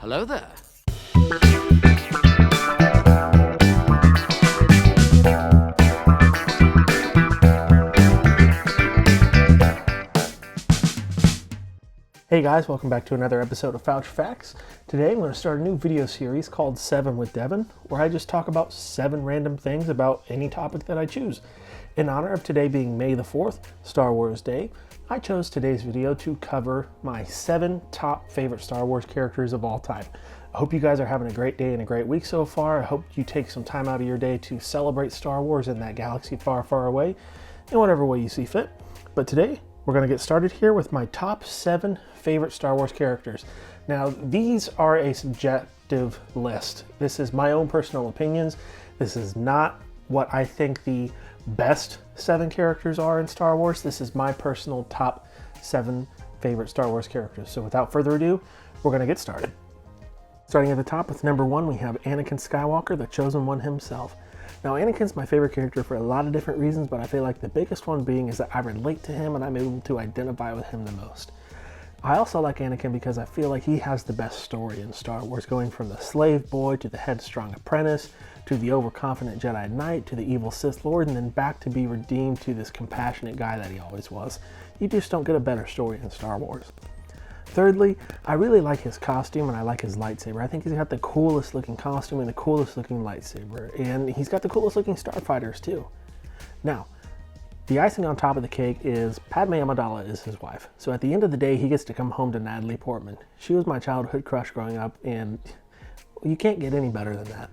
Hello there. Hey guys, welcome back to another episode of Fouch Facts. Today I'm going to start a new video series called Seven with Devon, where I just talk about 7 random things about any topic that I choose. In honor of today being May the 4th, Star Wars Day, I chose today's video to cover my 7 top favorite Star Wars characters of all time. I hope you guys are having a great day and a great week so far. I hope you take some time out of your day to celebrate Star Wars in that galaxy far, far away, in whatever way you see fit. But today, we're going to get started here with my top 7 favorite Star Wars characters. Now, these are a subjective list. This is my own personal opinions. This is not what I think the best 7 characters are in Star Wars. This is my personal top 7 favorite Star Wars characters. So without further ado, we're going to get started. Starting at the top with number 1, we have Anakin Skywalker, the Chosen One himself. Now, Anakin's my favorite character for a lot of different reasons, but I feel like the biggest one being is that I relate to him and I'm able to identify with him the most. I also like Anakin because I feel like he has the best story in Star Wars, going from the slave boy to the headstrong apprentice, to the overconfident Jedi Knight, to the evil Sith Lord, and then back to be redeemed to this compassionate guy that he always was. You just don't get a better story in Star Wars. Thirdly, I really like his costume and I like his lightsaber. I think he's got the coolest looking costume and the coolest looking lightsaber, and he's got the coolest looking starfighters too. Now, the icing on top of the cake is Padme Amidala is his wife. So at the end of the day, he gets to come home to Natalie Portman. She was my childhood crush growing up, and you can't get any better than that.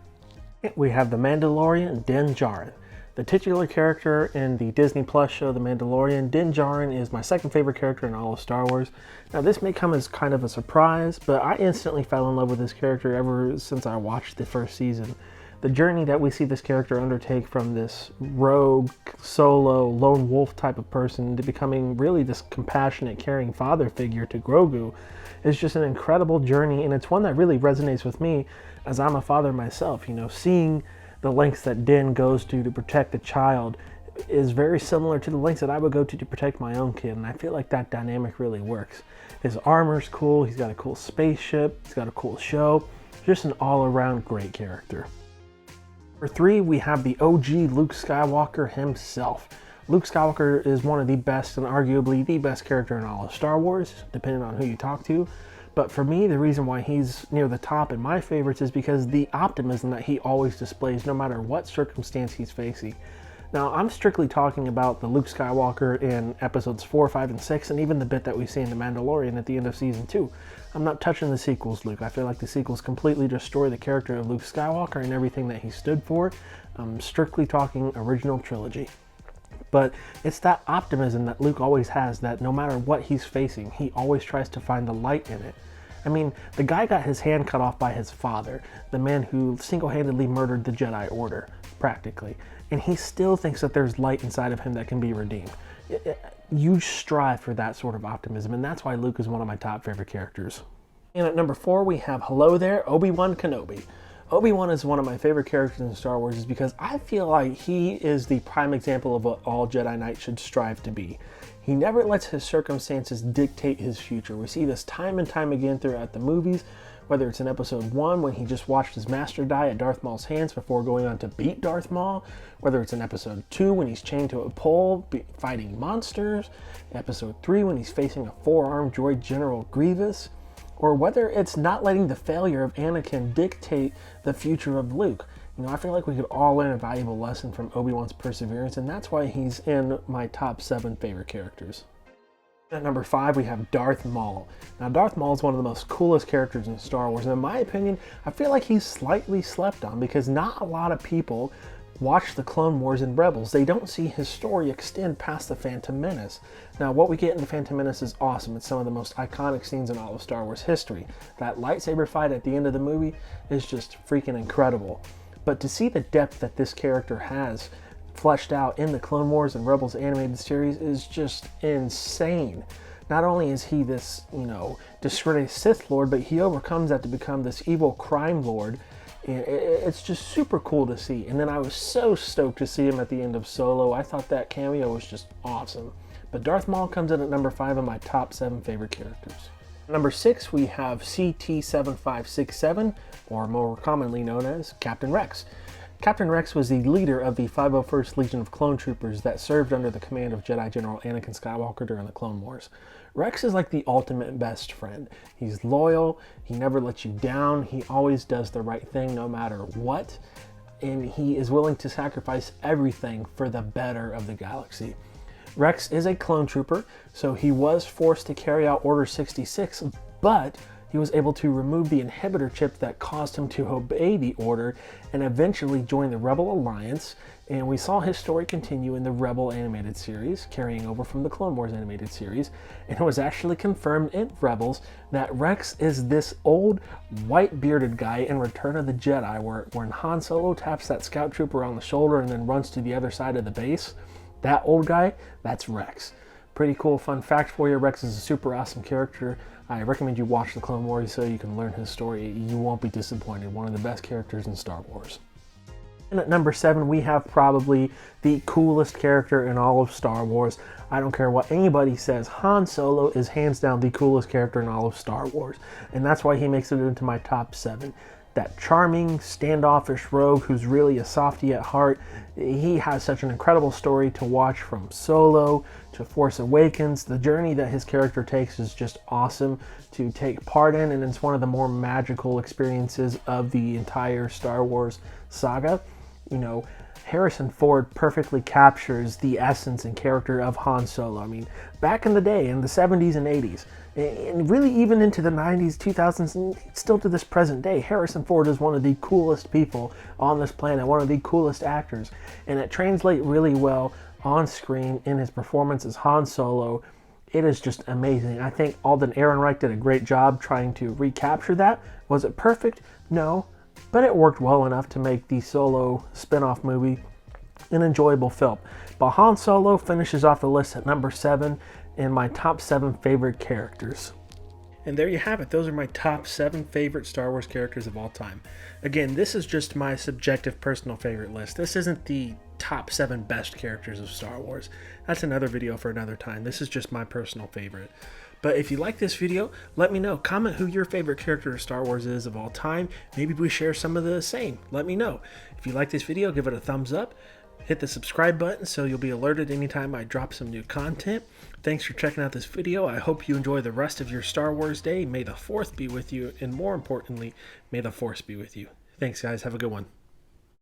We have the Mandalorian, Din Djarin. The titular character in the Disney Plus show The Mandalorian, Din Djarin is my second favorite character in all of Star Wars. Now this may come as kind of a surprise, but I instantly fell in love with this character ever since I watched the first season. The journey that we see this character undertake from this rogue, solo, lone wolf type of person to becoming really this compassionate, caring father figure to Grogu is just an incredible journey, and it's one that really resonates with me as I'm a father myself. You know, seeing the lengths that Din goes to protect the child is very similar to the lengths that I would go to protect my own kid, and I feel like that dynamic really works. His armor's cool, he's got a cool spaceship, he's got a cool show, just an all-around great character. Number 3, we have the OG Luke Skywalker himself. Luke Skywalker is one of the best and arguably the best character in all of Star Wars, depending on who you talk to. But for me, the reason why he's near the top in my favorites is because the optimism that he always displays no matter what circumstance he's facing. Now, I'm strictly talking about the Luke Skywalker in episodes 4, 5, and 6, and even the bit that we see in The Mandalorian at the end of season 2. I'm not touching the sequels, Luke. I feel like the sequels completely destroy the character of Luke Skywalker and everything that he stood for. I'm strictly talking original trilogy. But it's that optimism that Luke always has, that no matter what he's facing, he always tries to find the light in it. I mean, the guy got his hand cut off by his father, the man who single-handedly murdered the Jedi Order, practically. And he still thinks that there's light inside of him that can be redeemed. You strive for that sort of optimism, and that's why Luke is one of my top favorite characters. And at number 4, we have Hello There, Obi-Wan Kenobi. Obi-Wan is one of my favorite characters in Star Wars because I feel like he is the prime example of what all Jedi Knights should strive to be. He never lets his circumstances dictate his future. We see this time and time again throughout the movies, whether it's in episode 1 when he just watched his master die at Darth Maul's hands before going on to beat Darth Maul, whether it's in episode 2 when he's chained to a pole fighting monsters, episode 3 when he's facing a 4-armed droid General Grievous, or whether it's not letting the failure of Anakin dictate the future of Luke. You know, I feel like we could all learn a valuable lesson from Obi-Wan's perseverance, and that's why he's in my top 7 favorite characters. At number 5, we have Darth Maul. Now, Darth Maul is one of the most coolest characters in Star Wars, and in my opinion, I feel like he's slightly slept on because not a lot of people watch the Clone Wars and Rebels. They don't see his story extend past the Phantom Menace. Now, what we get in the Phantom Menace is awesome. It's some of the most iconic scenes in all of Star Wars history. That lightsaber fight at the end of the movie is just freaking incredible. But to see the depth that this character has fleshed out in the Clone Wars and Rebels animated series is just insane. Not only is he this, discredited Sith Lord, but he overcomes that to become this evil crime lord. And it's just super cool to see. And then I was so stoked to see him at the end of Solo. I thought that cameo was just awesome. But Darth Maul comes in at number 5 of my top 7 favorite characters. Number 6, we have CT-7567, or more commonly known as Captain Rex. Captain Rex was the leader of the 501st Legion of Clone Troopers that served under the command of Jedi General Anakin Skywalker during the Clone Wars. Rex is like the ultimate best friend. He's loyal, he never lets you down, he always does the right thing no matter what, and he is willing to sacrifice everything for the better of the galaxy. Rex is a clone trooper, so he was forced to carry out Order 66, but he was able to remove the inhibitor chip that caused him to obey the order and eventually join the Rebel Alliance, and we saw his story continue in the Rebel animated series, carrying over from the Clone Wars animated series, and it was actually confirmed in Rebels that Rex is this old, white-bearded guy in Return of the Jedi, where when Han Solo taps that scout trooper on the shoulder and then runs to the other side of the base. That old guy, that's Rex. Pretty cool fun fact for you, Rex is a super awesome character. I recommend you watch the Clone Wars so you can learn his story. You won't be disappointed. One of the best characters in Star Wars. And at number 7, we have probably the coolest character in all of Star Wars. I don't care what anybody says, Han Solo is hands down the coolest character in all of Star Wars. And that's why he makes it into my top 7. That charming, standoffish rogue who's really a softie at heart. He has such an incredible story to watch, from Solo to Force Awakens. The journey that his character takes is just awesome to take part in, and it's one of the more magical experiences of the entire Star Wars saga. You know, Harrison Ford perfectly captures the essence and character of Han Solo. I mean, back in the day, in the 70s and 80s, and really even into the 90s, 2000s, and still to this present day, Harrison Ford is one of the coolest people on this planet, one of the coolest actors, and it translates really well on screen in his performance as Han Solo. It is just amazing. I think Alden Ehrenreich did a great job trying to recapture that. Was it perfect? No, but it worked well enough to make the Solo spin-off movie an enjoyable film. But Han Solo finishes off the list at number 7 in my top 7 favorite characters. And there you have it. Those are my top 7 favorite Star Wars characters of all time. Again, this is just my subjective personal favorite list. This isn't the top 7 best characters of Star Wars. That's another video for another time. This is just my personal favorite. But if you like this video, let me know. Comment who your favorite character of Star Wars is of all time. Maybe we share some of the same. Let me know. If you like this video, give it a thumbs up. Hit the subscribe button so you'll be alerted anytime I drop some new content. Thanks for checking out this video. I hope you enjoy the rest of your Star Wars day. May the 4th be with you, and more importantly, may the Force be with you. Thanks, guys. Have a good one.